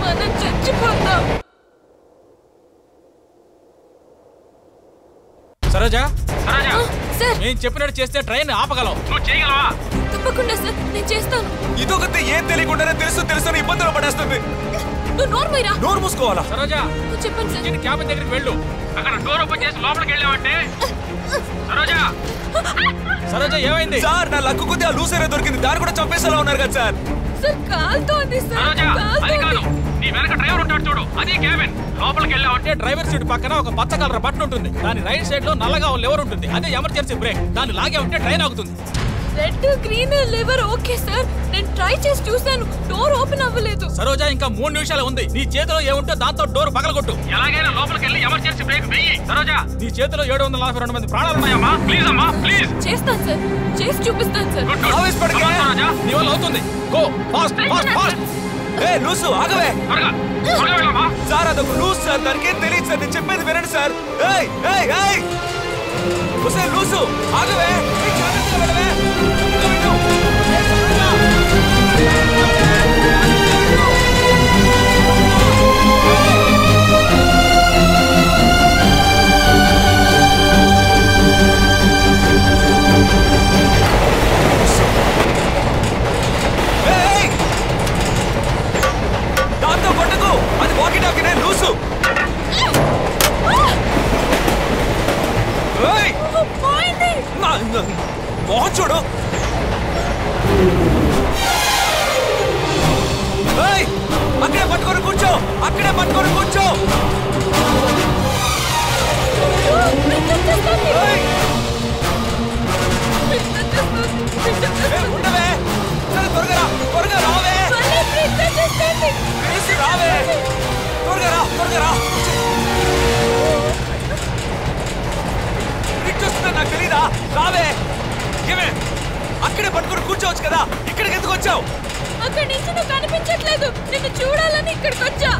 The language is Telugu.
మనం చచ్చిపోతాం. సరోజా సార్ నేను చెప్పినట్టు చేస్తే ట్రైన్ ఆపగలవు. నువ్వు చేయగలవా? తప్పకుండా సార్, నేను చేస్తాను. ఇదొకతే ఏం తెలియకుండానే తెలుసు ఇబ్బందులు పడేస్తుంది. నువ్వు నోర్మోయిరా. నోరు మూసుకోవాలా? సరోజా చెప్పండి సార్. క్యాబిన్ దగ్గరికి వెళ్ళు. అక్కడ డోర్ ఓపెన్ చేసి లోపలికి వెళ్ళావంటే సరోజా ఏమైంది? సార్ నా లక్కు కొద్ది ఆ లూసరే దొరికింది. దాన్ని కూడా చంపేసేలా ఉన్నారు కదా సార్. Sir కాలుతోంది sir. అది కాదు, నీ వెనక డ్రైవర్ ఉంటాడు చూడు, అది క్యాబిన్. లోపలికి వెళ్ళావంటే డ్రైవర్ సీట్ పక్కన ఒక పచ్చ కలర్ బటన్ ఉంటుంది. దాని రైట్ సైడ్ లో నల్లగా లివర్ ఉంటుంది. అదే ఎమర్జెన్సీ బ్రేక్. దాన్ని లాగే ఉంటే ట్రైన్ ఆగుతుంది. Red green liver okay sir, నేను ట్రై చేసి చూశాను, డోర్ ఓపెన్ అవ్వలేదు. సరోజా ఇంకా 3 నిమిషాలు ఉంది. నీ చేతిలో ఏముంటే దాంతో డోర్ పగలగొట్టు. ఎలాగైనా లోపలికి వెళ్ళి ఎమర్జెన్సీ బ్రేక్ వెయ్యి. సరోజా నీ చేతిలో 742 మంది ప్రాణాలు ఉన్నాయమ్మా. ప్లీజ్ అమ్మా, ప్లీజ్. చేస్తాను సార్, చేసి చూపిస్తాను సార్. సరోజా నీ వల్ల అవుతుంది. Go fast fast fast. ఏ లూసు ఆగవే. సార్ అదొక లూస్ సార్, దానికేం తెలియదు సార్. నేను చెప్పేది వినండి సార్. ఏయ్ ఏయ్ ఏయ్ లూసు ఆగవే. దాంతో కొట్టకు, అది వాకి టాకినే లూసు. మోహన్ చూడు. అక్కడే పట్టుకొని కూర్చో, అక్కడే పట్టుకొని కూర్చో. ఉండవే, త్వరగా త్వరగా రావే. రావే త్వరగా రా, త్వరగా రా. చూస్తున్నా నాకు తెలీదా? రావే. ఏమే అక్కడే పట్టుకొని కూర్చోవచ్చు కదా, ఇక్కడికి ఎందుకు వచ్చావు? అక్కడి నుంచి నువ్వు కనిపించట్లేదు, నిన్ను చూడాలని ఇక్కడికి వచ్చా.